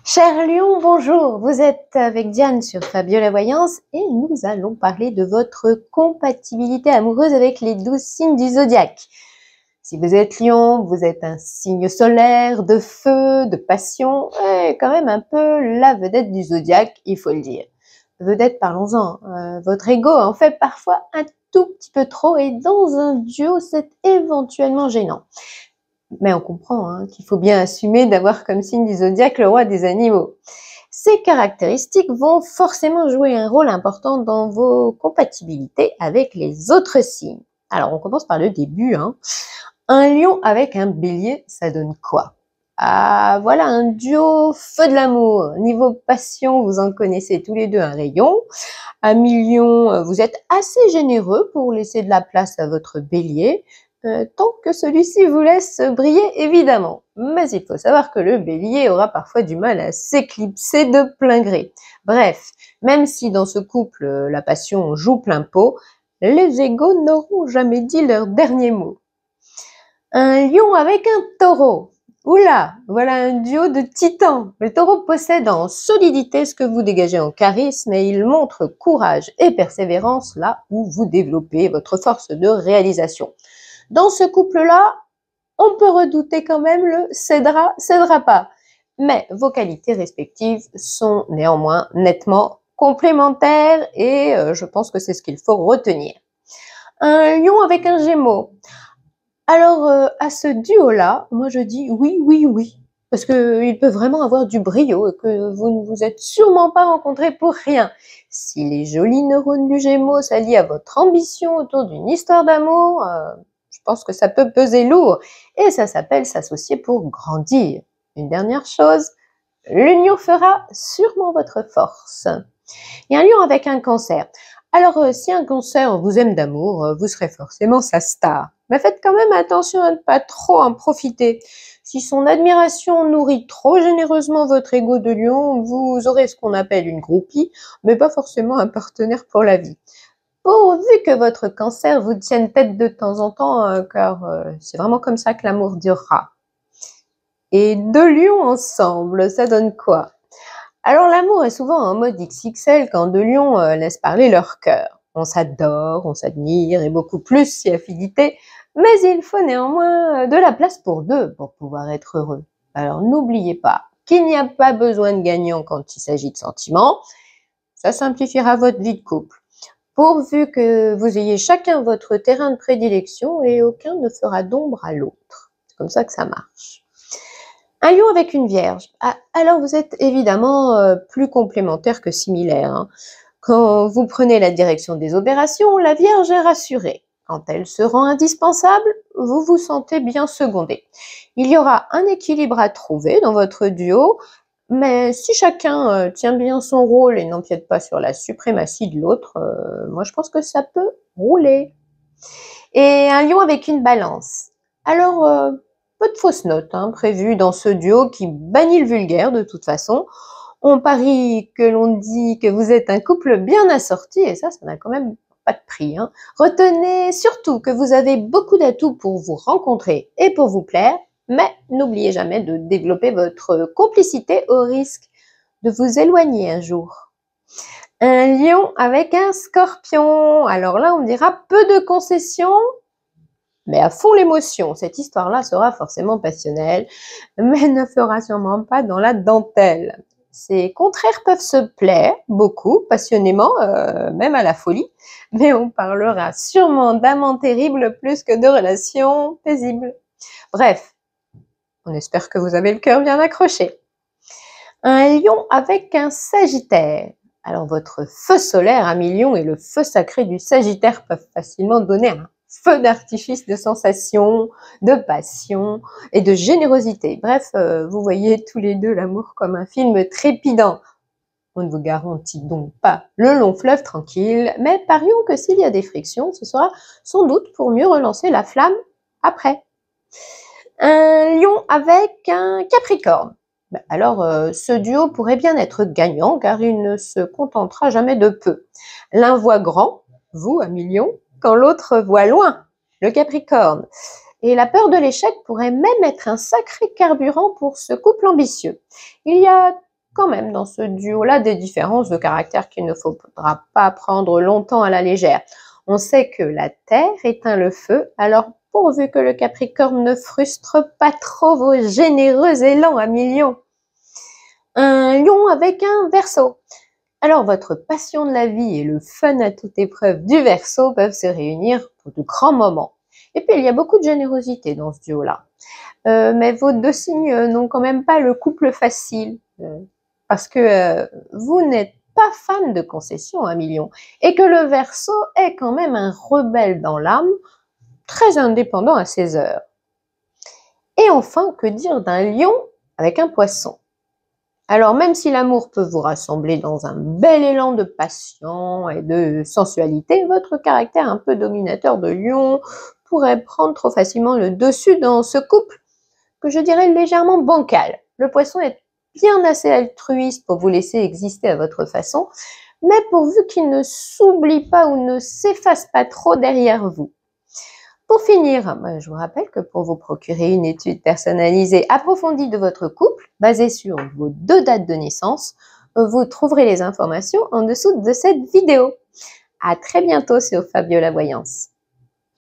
Cher Lion, bonjour, vous êtes avec Diane sur Fabio la Voyance et nous allons parler de votre compatibilité amoureuse avec les 12 signes du zodiaque. Si vous êtes Lion, vous êtes un signe solaire, de feu, de passion, et quand même un peu la vedette du zodiaque, il faut le dire. Vedette, parlons-en, votre ego en fait parfois un tout petit peu trop et dans un duo, c'est éventuellement gênant. Mais on comprend qu'il faut bien assumer d'avoir comme signe du zodiaque le roi des animaux. Ces caractéristiques vont forcément jouer un rôle important dans vos compatibilités avec les autres signes. Alors, on commence par le début. Un lion avec un bélier, ça donne quoi? Ah, voilà un duo feu de l'amour. Niveau passion, vous en connaissez tous les deux un rayon. À mi-lion, vous êtes assez généreux pour laisser de la place à votre bélier. Tant que celui-ci vous laisse briller, évidemment. Mais il faut savoir que le bélier aura parfois du mal à s'éclipser de plein gré. Bref, même si dans ce couple, la passion joue plein pot, les égos n'auront jamais dit leur dernier mot. Un lion avec un taureau. Oula, voilà un duo de titans. Le taureau possède en solidité ce que vous dégagez en charisme et il montre courage et persévérance là où vous développez votre force de réalisation. Dans ce couple-là, on peut redouter quand même le cédera pas. Mais vos qualités respectives sont néanmoins nettement complémentaires et je pense que c'est ce qu'il faut retenir. Un lion avec un gémeau. Alors, à ce duo-là, moi je dis oui, oui, oui. Parce qu'il peut vraiment avoir du brio et que vous ne vous êtes sûrement pas rencontrés pour rien. Si les jolis neurones du Gémeaux s'allient à votre ambition autour d'une histoire d'amour, je pense que ça peut peser lourd. Et ça s'appelle s'associer pour grandir. Une dernière chose, l'union fera sûrement votre force. Il y a un lion avec un cancer. Alors, si un cancer vous aime d'amour, vous serez forcément sa star. Mais faites quand même attention à ne pas trop en profiter. Si son admiration nourrit trop généreusement votre ego de lion, vous aurez ce qu'on appelle une groupie, mais pas forcément un partenaire pour la vie. Pourvu que votre cancer vous tienne tête de temps en temps, car c'est vraiment comme ça que l'amour durera. Et deux lions ensemble, ça donne quoi? Alors l'amour est souvent en mode XXL quand deux lions laissent parler leur cœur. On s'adore, on s'admire et beaucoup plus si affinité, mais il faut néanmoins de la place pour deux pour pouvoir être heureux. Alors n'oubliez pas qu'il n'y a pas besoin de gagnant quand il s'agit de sentiments. Ça simplifiera votre vie de couple. Pourvu que vous ayez chacun votre terrain de prédilection et aucun ne fera d'ombre à l'autre. C'est comme ça que ça marche. Un lion avec une vierge. Ah, alors vous êtes évidemment plus complémentaires que similaires. Quand vous prenez la direction des opérations, la vierge est rassurée. Quand elle se rend indispensable, vous vous sentez bien secondé. Il y aura un équilibre à trouver dans votre duo, mais si chacun tient bien son rôle et n'empiète pas sur la suprématie de l'autre, moi je pense que ça peut rouler. Et un lion avec une balance. Alors, peu de fausses notes prévues dans ce duo qui bannit le vulgaire de toute façon. On parie que l'on dit que vous êtes un couple bien assorti et ça n'a quand même pas de prix. Retenez surtout que vous avez beaucoup d'atouts pour vous rencontrer et pour vous plaire, mais n'oubliez jamais de développer votre complicité au risque de vous éloigner un jour. Un lion avec un scorpion. Alors là, on dira peu de concessions, mais à fond l'émotion. Cette histoire-là sera forcément passionnelle, mais ne fera sûrement pas dans la dentelle. Ces contraires peuvent se plaire beaucoup, passionnément, même à la folie, mais on parlera sûrement d'amants terribles plus que de relations paisibles. Bref, on espère que vous avez le cœur bien accroché. Un lion avec un sagittaire. Alors votre feu solaire à mi-lion et le feu sacré du sagittaire peuvent facilement donner un feu d'artifice de sensations, de passion et de générosité. Bref, vous voyez tous les deux l'amour comme un film trépidant. On ne vous garantit donc pas le long fleuve tranquille, mais parions que s'il y a des frictions, ce sera sans doute pour mieux relancer la flamme après. Un lion avec un capricorne. Alors, ce duo pourrait bien être gagnant car il ne se contentera jamais de peu. L'un voit grand, vous à mi-lion, quand l'autre voit loin, le Capricorne. Et la peur de l'échec pourrait même être un sacré carburant pour ce couple ambitieux. Il y a quand même dans ce duo-là des différences de caractère qu'il ne faudra pas prendre longtemps à la légère. On sait que la terre éteint le feu, alors pourvu que le Capricorne ne frustre pas trop vos généreux élans à millions. Un lion avec un Verseau. Alors votre passion de la vie et le fun à toute épreuve du Verseau peuvent se réunir pour de grands moments. Et puis il y a beaucoup de générosité dans ce duo-là. Mais vos deux signes n'ont quand même pas le couple facile, parce que vous n'êtes pas fan de concessions à millions, et que le Verseau est quand même un rebelle dans l'âme, très indépendant à ses heures. Et enfin, que dire d'un lion avec un poisson? Alors même si l'amour peut vous rassembler dans un bel élan de passion et de sensualité, votre caractère un peu dominateur de lion pourrait prendre trop facilement le dessus dans ce couple que je dirais légèrement bancal. Le poisson est bien assez altruiste pour vous laisser exister à votre façon, mais pourvu qu'il ne s'oublie pas ou ne s'efface pas trop derrière vous. Pour finir, je vous rappelle que pour vous procurer une étude personnalisée approfondie de votre couple, basée sur vos 2 dates de naissance, vous trouverez les informations en dessous de cette vidéo. À très bientôt sur Fabiola Voyance.